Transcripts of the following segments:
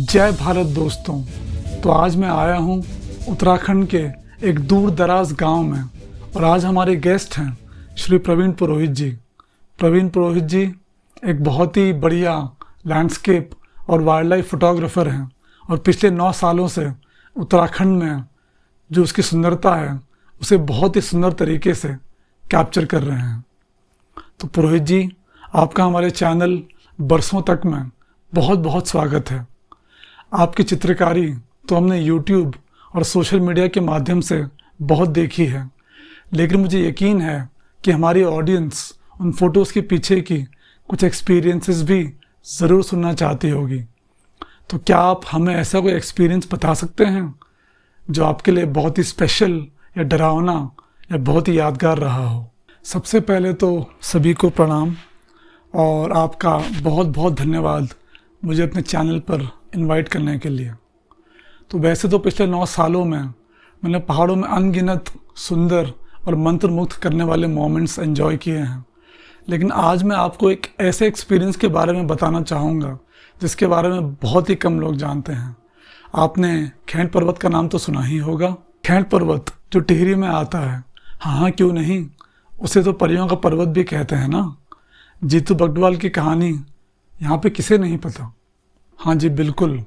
जय भारत दोस्तों। तो आज मैं आया हूँ उत्तराखंड के एक दूर दराज गांव में और आज हमारे गेस्ट हैं श्री प्रवीण पुरोहित जी। प्रवीण पुरोहित जी एक बहुत ही बढ़िया लैंडस्केप और वाइल्ड लाइफ फोटोग्राफर हैं और पिछले 9 सालों से उत्तराखंड में जो उसकी सुंदरता है उसे बहुत ही सुंदर तरीके से कैप्चर कर रहे हैं। तो पुरोहित जी, आपका हमारे चैनल बरसों तक में बहुत बहुत स्वागत है। आपकी चित्रकारी तो हमने YouTube और सोशल मीडिया के माध्यम से बहुत देखी है, लेकिन मुझे यकीन है कि हमारी ऑडियंस उन फोटोज़ के पीछे की कुछ एक्सपीरियंसेस भी ज़रूर सुनना चाहती होगी। तो क्या आप हमें ऐसा कोई एक्सपीरियंस बता सकते हैं जो आपके लिए बहुत ही स्पेशल या डरावना या बहुत ही यादगार रहा हो? सबसे पहले तो सभी को प्रणाम और आपका बहुत बहुत धन्यवाद मुझे अपने चैनल पर इनवाइट करने के लिए। तो वैसे तो पिछले 9 सालों में मैंने पहाड़ों में अनगिनत सुंदर और मंत्रमुग्ध करने वाले मोमेंट्स एंजॉय किए हैं, लेकिन आज मैं आपको एक ऐसे एक्सपीरियंस के बारे में बताना चाहूँगा जिसके बारे में बहुत ही कम लोग जानते हैं। आपने खैंड पर्वत का नाम तो सुना ही होगा। खैंड पर्वत जो टिहरी में आता है, हाँ क्यों नहीं, उसे तो परियों का पर्वत भी कहते हैं ना। जीतू बगडवाल की कहानी यहाँ पे किसे नहीं पता। हाँ जी बिल्कुल।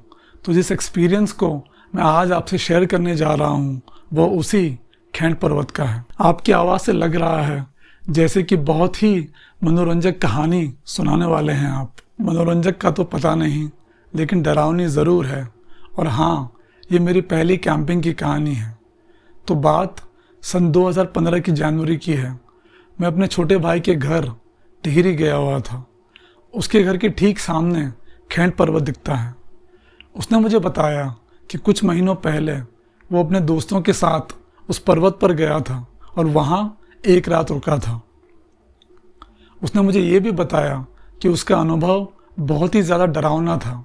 तो जिस एक्सपीरियंस को मैं आज आपसे शेयर करने जा रहा हूँ वो उसी खैंड पर्वत का है। आपकी आवाज़ से लग रहा है जैसे कि बहुत ही मनोरंजक कहानी सुनाने वाले हैं आप। मनोरंजक का तो पता नहीं, लेकिन डरावनी ज़रूर है। और हाँ, ये मेरी पहली कैंपिंग की कहानी है। तो बात सन 2015 की जनवरी की है। मैं अपने छोटे भाई के घर टिहरी गया हुआ था। उसके घर के ठीक सामने खैंड पर्वत दिखता है। उसने मुझे बताया कि कुछ महीनों पहले वो अपने दोस्तों के साथ उस पर्वत पर गया था और वहाँ एक रात रुका था। उसने मुझे ये भी बताया कि उसका अनुभव बहुत ही ज़्यादा डरावना था।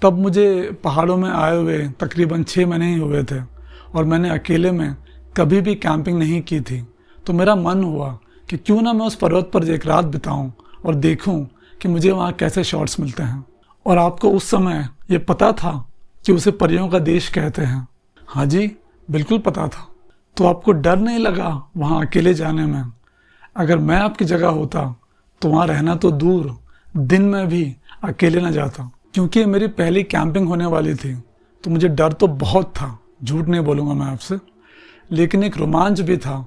तब मुझे पहाड़ों में आए हुए तकरीबन 6 महीने ही हुए थे और मैंने अकेले में कभी भी कैंपिंग नहीं की थी। तो मेरा मन हुआ कि क्यों ना मैं उस पर्वत पर एक रात बिताऊं और देखूं कि मुझे वहाँ कैसे शॉट्स मिलते हैं। और आपको उस समय ये पता था कि उसे परियों का देश कहते हैं? हाँ जी बिल्कुल पता था। तो आपको डर नहीं लगा वहाँ अकेले जाने में? अगर मैं आपकी जगह होता तो वहाँ रहना तो दूर, दिन में भी अकेले ना जाता। क्योंकि मेरी पहली कैंपिंग होने वाली थी तो मुझे डर तो बहुत था, झूठ नहीं बोलूँगा मैं आपसे, लेकिन एक रोमांच भी था।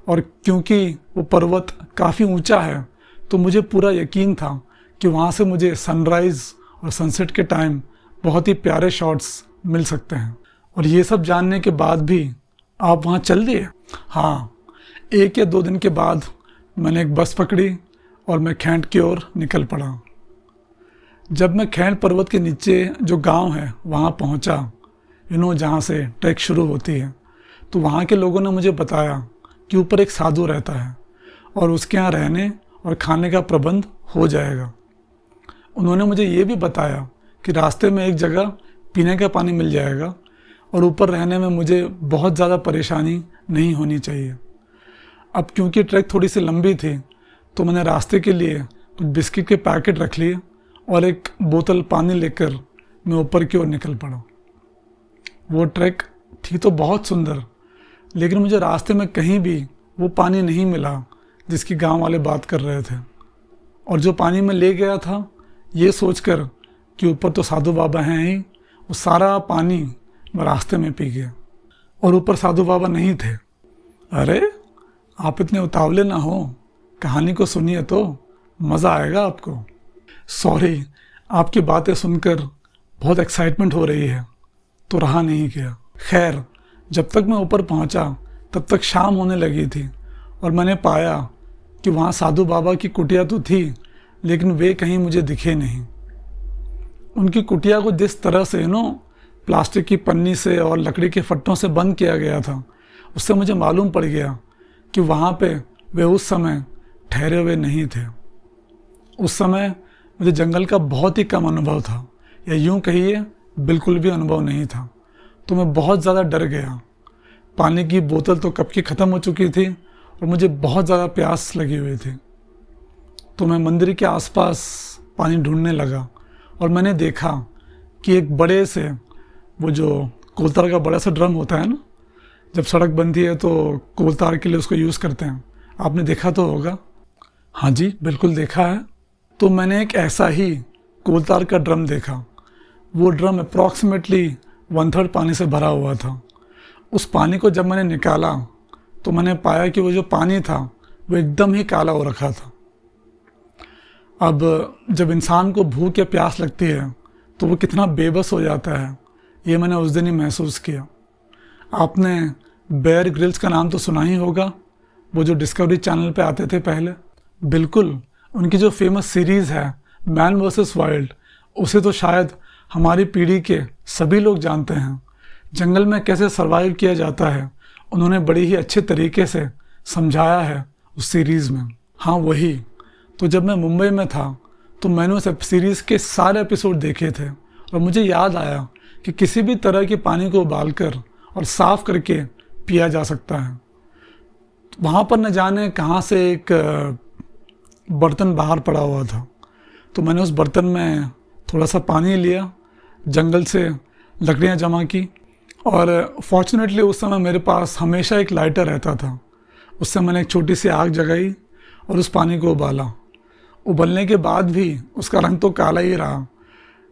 और क्योंकि वो पर्वत काफ़ी ऊंचा है तो मुझे पूरा यकीन था कि वहाँ से मुझे सनराइज़ और सनसेट के टाइम बहुत ही प्यारे शॉट्स मिल सकते हैं। और ये सब जानने के बाद भी आप वहाँ चल दिए? हाँ, 1 या 2 दिन के बाद मैंने एक बस पकड़ी और मैं खैंड की ओर निकल पड़ा। जब मैं खैंड पर्वत के नीचे जो गांव है वहाँ पहुँचा, जहाँ से ट्रैक शुरू होती है, तो वहाँ के लोगों ने मुझे बताया कि ऊपर एक साधु रहता है और उसके यहाँ रहने और खाने का प्रबंध हो जाएगा। उन्होंने मुझे ये भी बताया कि रास्ते में एक जगह पीने का पानी मिल जाएगा और ऊपर रहने में मुझे बहुत ज़्यादा परेशानी नहीं होनी चाहिए। अब क्योंकि ट्रैक थोड़ी सी लंबी थी तो मैंने रास्ते के लिए कुछ बिस्किट के पैकेट रख लिए और एक बोतल पानी लेकर मैं ऊपर की ओर निकल पड़ा। वो ट्रैक थी तो बहुत सुंदर, लेकिन मुझे रास्ते में कहीं भी वो पानी नहीं मिला जिसकी गांव वाले बात कर रहे थे। और जो पानी मैं ले गया था ये सोचकर कि ऊपर तो साधु बाबा हैं ही, वो सारा पानी मैं रास्ते में पी गया। और ऊपर साधु बाबा नहीं थे। अरे आप इतने उतावले ना हो, कहानी को सुनिए तो मज़ा आएगा आपको। सॉरी, आपकी बातें सुनकर बहुत एक्साइटमेंट हो रही है तो रहा नहीं गया। खैर, जब तक मैं ऊपर पहुंचा तब तक शाम होने लगी थी और मैंने पाया कि वहाँ साधु बाबा की कुटिया तो थी, लेकिन वे कहीं मुझे दिखे नहीं। उनकी कुटिया को जिस तरह से प्लास्टिक की पन्नी से और लकड़ी के फट्टों से बंद किया गया था, उससे मुझे मालूम पड़ गया कि वहाँ पे वे उस समय ठहरे हुए नहीं थे। उस समय मुझे जंगल का बहुत ही कम अनुभव था, या यूँ कहिए बिल्कुल भी अनुभव नहीं था। तो मैं बहुत ज़्यादा डर गया। पानी की बोतल तो कब की ख़त्म हो चुकी थी और मुझे बहुत ज़्यादा प्यास लगी हुई थी। तो मैं मंदिर के आसपास पानी ढूंढने लगा और मैंने देखा कि एक बड़े से वो जो कोलतार का बड़ा सा ड्रम होता है ना, जब सड़क बनती है तो कोलतार के लिए उसको यूज़ करते हैं, आपने देखा तो होगा। हाँ जी, बिल्कुल देखा है। तो मैंने एक ऐसा ही कोलतार का ड्रम देखा। वो ड्रम अप्रॉक्सीमेटली 1/3 पानी से भरा हुआ था। उस पानी को जब मैंने निकाला तो मैंने पाया कि वो जो पानी था वो एकदम ही काला हो रखा था। अब जब इंसान को भूख या प्यास लगती है तो वो कितना बेबस हो जाता है, ये मैंने उस दिन ही महसूस किया। आपने बेयर ग्रिल्स का नाम तो सुना ही होगा, वो जो डिस्कवरी चैनल पे आते थे पहले। बिल्कुल, उनकी जो फेमस सीरीज़ है मैन वर्सेस वाइल्ड, उसे तो शायद हमारी पीढ़ी के सभी लोग जानते हैं। जंगल में कैसे सर्वाइव किया जाता है उन्होंने बड़ी ही अच्छे तरीके से समझाया है उस सीरीज़ में। हाँ वही। तो जब मैं मुंबई में था तो मैंने उस सीरीज़ के सारे एपिसोड देखे थे और मुझे याद आया कि किसी भी तरह के पानी को उबालकर और साफ़ करके पिया जा सकता है। वहाँ पर न जाने कहाँ से एक बर्तन बाहर पड़ा हुआ था, तो मैंने उस बर्तन में थोड़ा सा पानी लिया, जंगल से लकड़ियाँ जमा की और फॉर्चुनेटली उस समय मेरे पास हमेशा एक लाइटर रहता था। उससे मैंने एक छोटी सी आग जगाई और उस पानी को उबाला। उबलने के बाद भी उसका रंग तो काला ही रहा,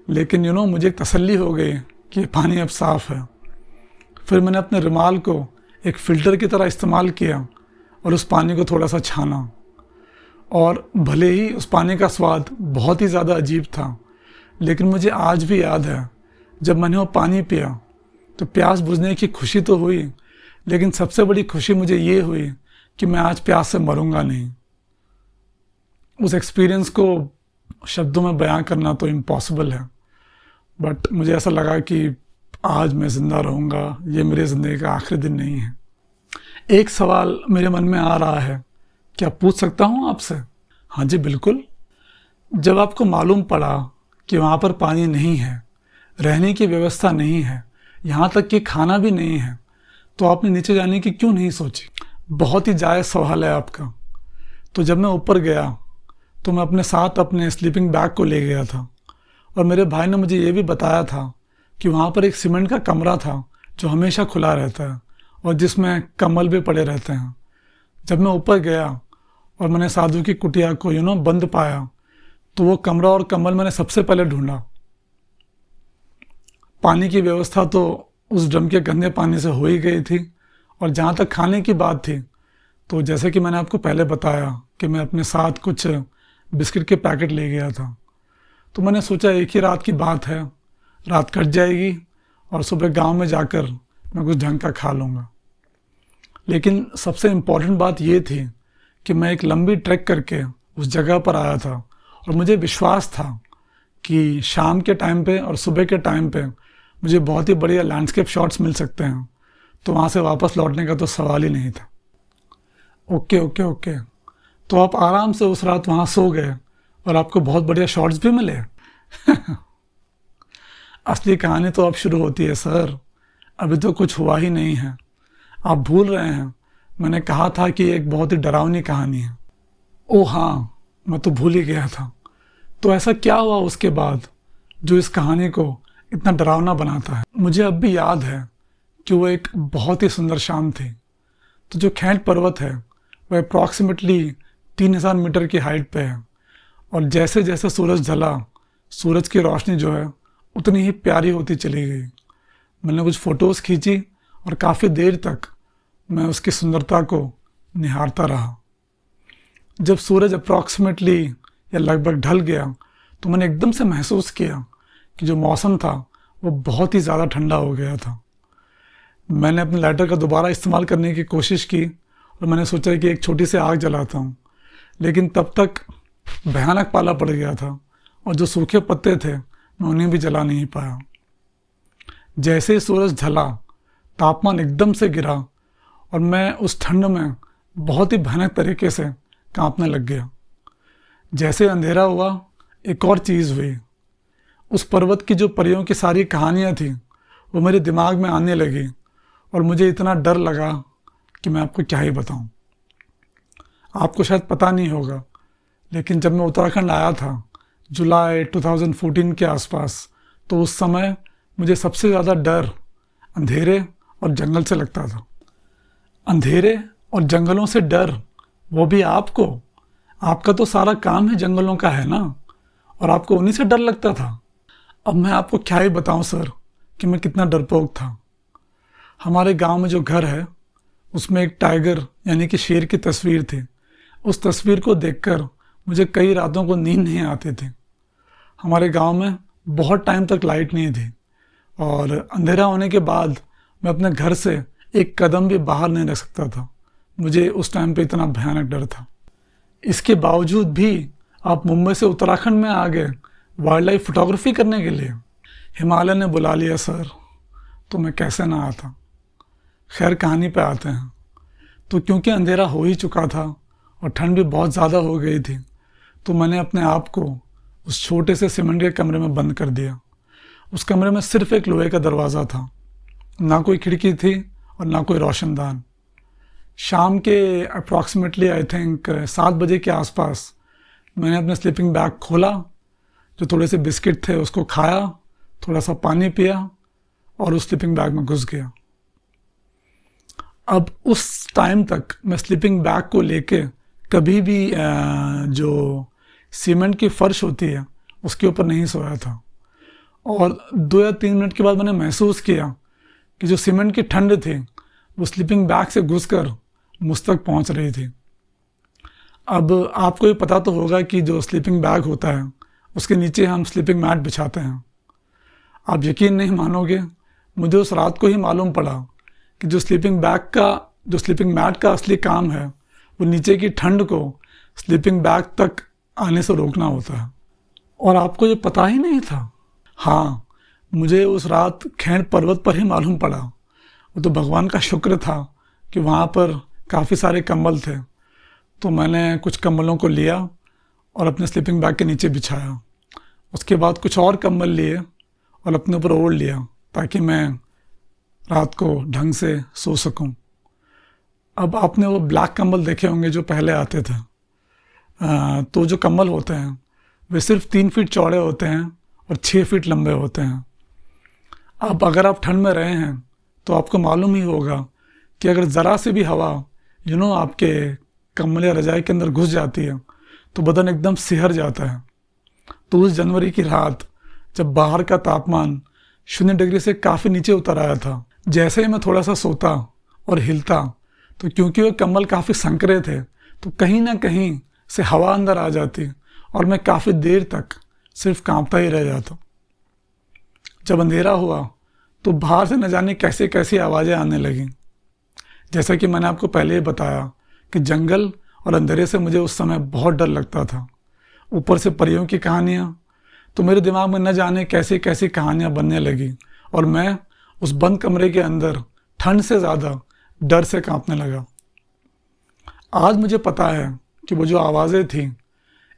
लेकिन मुझे एक तसल्ली हो गई कि पानी अब साफ़ है। फिर मैंने अपने रुमाल को एक फ़िल्टर की तरह इस्तेमाल किया और उस पानी को थोड़ा सा छाना, और भले ही उस पानी का स्वाद बहुत ही ज़्यादा अजीब था, लेकिन मुझे आज भी याद है जब मैंने वो पानी पिया तो प्यास बुझने की खुशी तो हुई, लेकिन सबसे बड़ी खुशी मुझे ये हुई कि मैं आज प्यास से मरूंगा नहीं। उस एक्सपीरियंस को शब्दों में बयां करना तो इम्पॉसिबल है, बट मुझे ऐसा लगा कि आज मैं ज़िंदा रहूँगा, ये मेरी ज़िंदगी का आखिरी दिन नहीं है। एक सवाल मेरे मन में आ रहा है, क्या पूछ सकता हूँ आपसे? हाँ जी बिल्कुल। जब आपको मालूम पड़ा कि वहाँ पर पानी नहीं है, रहने की व्यवस्था नहीं है, यहाँ तक कि खाना भी नहीं है, तो आपने नीचे जाने की क्यों नहीं सोची? बहुत ही जायज़ सवाल है आपका। तो जब मैं ऊपर गया तो मैं अपने साथ अपने स्लीपिंग बैग को ले गया था, और मेरे भाई ने मुझे ये भी बताया था कि वहाँ पर एक सीमेंट का कमरा था जो हमेशा खुला रहता है और जिसमें कंबल भी पड़े रहते हैं। जब मैं ऊपर गया और मैंने साधु की कुटिया को बंद पाया, तो वो कमरा और कंबल मैंने सबसे पहले ढूंढा। पानी की व्यवस्था तो उस ड्रम के गंदे पानी से हो ही गई थी, और जहाँ तक खाने की बात थी, तो जैसे कि मैंने आपको पहले बताया कि मैं अपने साथ कुछ बिस्किट के पैकेट ले गया था। तो मैंने सोचा एक ही रात की बात है, रात कट जाएगी और सुबह गांव में जाकर मैं कुछ ढंग का खा लूँगा। लेकिन सबसे इम्पॉर्टेंट बात ये थी कि मैं एक लंबी ट्रैक करके उस जगह पर आया था, और मुझे विश्वास था कि शाम के टाइम पे और सुबह के टाइम पे मुझे बहुत ही बढ़िया लैंडस्केप शॉट्स मिल सकते हैं, तो वहाँ से वापस लौटने का तो सवाल ही नहीं था। ओके। तो आप आराम से उस रात वहाँ सो गए और आपको बहुत बढ़िया शॉट्स भी मिले। असली कहानी तो अब शुरू होती है सर, अभी तो कुछ हुआ ही नहीं है। आप भूल रहे हैं, मैंने कहा था कि एक बहुत ही डरावनी कहानी है। ओ हाँ, मैं तो भूल ही गया था। तो ऐसा क्या हुआ उसके बाद जो इस कहानी को इतना डरावना बनाता है? मुझे अब भी याद है कि वो एक बहुत ही सुंदर शाम थी। तो जो खेंड पर्वत है वह अप्रॉक्सीमेटली 3000 मीटर की हाइट पे है, और जैसे जैसे सूरज ढला, सूरज की रोशनी जो है उतनी ही प्यारी होती चली गई। मैंने कुछ फ़ोटोज़ खींची और काफ़ी देर तक मैं उसकी सुंदरता को निहारता रहा। जब सूरज अप्रॉक्सीमेटली या लगभग ढल गया तो मैंने एकदम से महसूस किया कि जो मौसम था वो बहुत ही ज़्यादा ठंडा हो गया था। मैंने अपने लाइटर का दोबारा इस्तेमाल करने की कोशिश की और मैंने सोचा कि एक छोटी सी आग जलाता हूँ, लेकिन तब तक भयानक पाला पड़ गया था और जो सूखे पत्ते थे मैं उन्हें भी जला नहीं पाया। जैसे ही सूरज ढला, तापमान एकदम से गिरा और मैं उस ठंड में बहुत ही भयानक तरीके से कांपने लग गया। जैसे अंधेरा हुआ, एक और चीज़ हुई। उस पर्वत की जो परियों की सारी कहानियाँ थी वो मेरे दिमाग में आने लगी, और मुझे इतना डर लगा कि मैं आपको क्या ही बताऊँ। आपको शायद पता नहीं होगा, लेकिन जब मैं उत्तराखंड आया था जुलाई 2014 के आसपास, तो उस समय मुझे सबसे ज़्यादा डर अंधेरे और जंगल से लगता था। अंधेरे और जंगलों से डर, वो भी आपको, आपका तो सारा काम ही जंगलों का है ना, और आपको उन्हीं से डर लगता था। अब मैं आपको क्या ही बताऊं सर कि मैं कितना डरपोक था। हमारे गांव में जो घर है उसमें एक टाइगर यानी कि शेर की तस्वीर थी। उस तस्वीर को देखकर मुझे कई रातों को नींद नहीं आती थी। हमारे गांव में बहुत टाइम तक लाइट नहीं थी और अंधेरा होने के बाद मैं अपने घर से एक कदम भी बाहर नहीं रख सकता था। मुझे उस टाइम पे इतना भयानक डर था। इसके बावजूद भी आप मुंबई से उत्तराखंड में आ गए वाइल्ड लाइफ फोटोग्राफी करने के लिए। हिमालय ने बुला लिया सर, तो मैं कैसे ना आता। खैर कहानी पे आते हैं। तो क्योंकि अंधेरा हो ही चुका था और ठंड भी बहुत ज़्यादा हो गई थी, तो मैंने अपने आप को उस छोटे से सीमेंट के कमरे में बंद कर दिया। उस कमरे में सिर्फ एक लोहे का दरवाज़ा था, ना कोई खिड़की थी और ना कोई रोशनदान। शाम के अप्रॉक्सीमेटली आई थिंक 7 बजे के आसपास मैंने अपने स्लीपिंग बैग खोला, जो थोड़े से बिस्किट थे उसको खाया, थोड़ा सा पानी पिया और उस स्लीपिंग बैग में घुस गया। अब उस टाइम तक मैं स्लीपिंग बैग को लेके कभी भी जो सीमेंट की फर्श होती है उसके ऊपर नहीं सोया था। और 2 या 3 मिनट के बाद मैंने महसूस किया कि जो सीमेंट की ठंड थी वो स्लीपिंग बैग से घुसकर मुझ तक पहुंच रही थी। अब आपको ये पता तो होगा कि जो स्लीपिंग बैग होता है उसके नीचे हम स्लीपिंग मैट बिछाते हैं। आप यकीन नहीं मानोगे, मुझे उस रात को ही मालूम पड़ा कि जो स्लीपिंग मैट का असली काम है वो नीचे की ठंड को स्लीपिंग बैग तक आने से रोकना होता है। और आपको ये पता ही नहीं था। हाँ, मुझे उस रात खैंड पर्वत पर ही मालूम पड़ा। वो तो भगवान का शुक्र था कि वहाँ पर काफ़ी सारे कंबल थे। तो मैंने कुछ कंबलों को लिया और अपने स्लीपिंग बैग के नीचे बिछाया। उसके बाद कुछ और कंबल लिए और अपने ऊपर ओढ़ लिया ताकि मैं रात को ढंग से सो सकूं। अब आपने वो ब्लैक कंबल देखे होंगे जो पहले आते थे। तो जो कंबल होते हैं वे सिर्फ 3 फीट चौड़े होते हैं और 6 फीट लंबे होते हैं। अब अगर आप ठंड में रहे हैं तो आपको मालूम ही होगा कि अगर ज़रा से भी हवा आपके कंबल या रजाई के अंदर घुस जाती है तो बदन एकदम सिहर जाता है। तो उस जनवरी की रात जब बाहर का तापमान 0 डिग्री से काफ़ी नीचे उतर आया था, जैसे ही मैं थोड़ा सा सोता और हिलता तो क्योंकि वो कंबल काफ़ी संकरे थे तो कहीं ना कहीं से हवा अंदर आ जाती और मैं काफ़ी देर तक सिर्फ कांपता ही रह जाता। जब अंधेरा हुआ तो बाहर से न जाने कैसे कैसी आवाज़ें आने लगीं। जैसा कि मैंने आपको पहले ही बताया कि जंगल और अंधेरे से मुझे उस समय बहुत डर लगता था। ऊपर से परियों की कहानियाँ, तो मेरे दिमाग में न जाने कैसी कैसी कहानियाँ बनने लगी और मैं उस बंद कमरे के अंदर ठंड से ज़्यादा डर से कांपने लगा। आज मुझे पता है कि वो जो आवाज़ें थीं,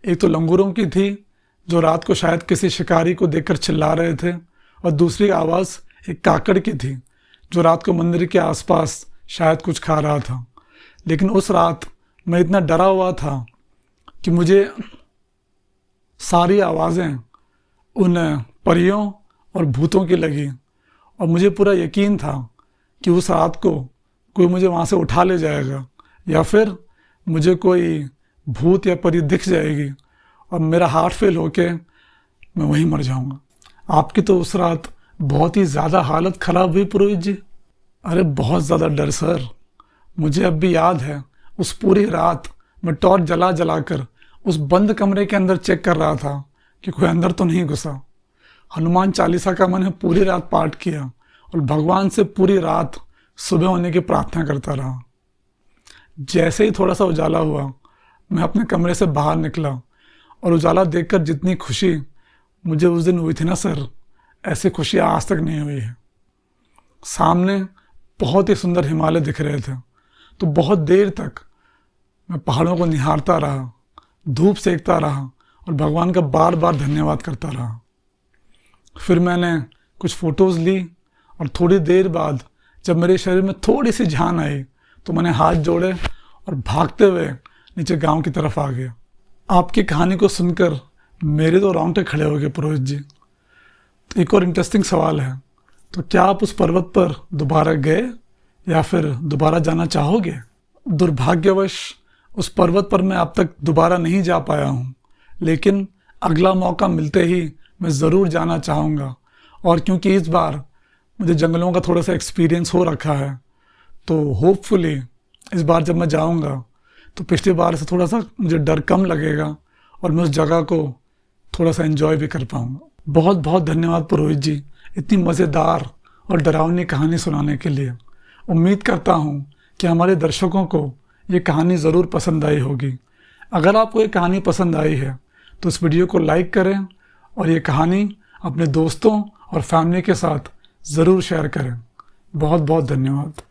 एक तो लंगूरों की थी जो रात को शायद किसी शिकारी को देखकर चिल्ला रहे थे, और दूसरी आवाज़ एक काकड़ की थी जो रात को मंदिर के आसपास शायद कुछ खा रहा था। लेकिन उस रात मैं इतना डरा हुआ था कि मुझे सारी आवाज़ें उन परियों और भूतों की लगी और मुझे पूरा यकीन था कि उस रात को कोई मुझे वहाँ से उठा ले जाएगा या फिर मुझे कोई भूत या परी दिख जाएगी और मेरा हार्ट फेल होके मैं वहीं मर जाऊँगा। आपकी तो उस रात बहुत ही ज़्यादा हालत ख़राब हुई पुरोहित जी। अरे बहुत ज़्यादा डर सर। मुझे अब भी याद है उस पूरी रात मैं टॉर्च जला जला कर उस बंद कमरे के अंदर चेक कर रहा था कि कोई अंदर तो नहीं घुसा। हनुमान चालीसा का मैंने पूरी रात पाठ किया और भगवान से पूरी रात सुबह होने की प्रार्थना करता रहा। जैसे ही थोड़ा सा उजाला हुआ मैं अपने कमरे से बाहर निकला और उजाला देखकर जितनी खुशी मुझे उस दिन हुई थी ना सर, ऐसी खुशी आज तक नहीं हुई है। सामने बहुत ही सुंदर हिमालय दिख रहे थे, तो बहुत देर तक मैं पहाड़ों को निहारता रहा, धूप सेकता रहा और भगवान का बार बार धन्यवाद करता रहा। फिर मैंने कुछ फ़ोटोज़ ली और थोड़ी देर बाद जब मेरे शरीर में थोड़ी सी जान आई तो मैंने हाथ जोड़े और भागते हुए नीचे गांव की तरफ आ गया। आपकी कहानी को सुनकर मेरे तो रोंगटे खड़े हो गए पुरोहित जी। एक और इंटरेस्टिंग सवाल है, तो क्या आप उस पर्वत पर दोबारा गए या फिर दोबारा जाना चाहोगे? दुर्भाग्यवश उस पर्वत पर मैं अब तक दोबारा नहीं जा पाया हूँ, लेकिन अगला मौका मिलते ही मैं ज़रूर जाना चाहूँगा। और क्योंकि इस बार मुझे जंगलों का थोड़ा सा एक्सपीरियंस हो रखा है, तो होपफुली इस बार जब मैं जाऊँगा तो पिछली बार से थोड़ा सा मुझे डर कम लगेगा और मैं उस जगह को थोड़ा सा एंजॉय भी कर पाऊँगा। बहुत बहुत धन्यवाद पुरोहित जी, इतनी मज़ेदार और डरावनी कहानी सुनाने के लिए। उम्मीद करता हूँ कि हमारे दर्शकों को ये कहानी ज़रूर पसंद आई होगी। अगर आपको ये कहानी पसंद आई है तो इस वीडियो को लाइक करें और ये कहानी अपने दोस्तों और फैमिली के साथ ज़रूर शेयर करें। बहुत बहुत धन्यवाद।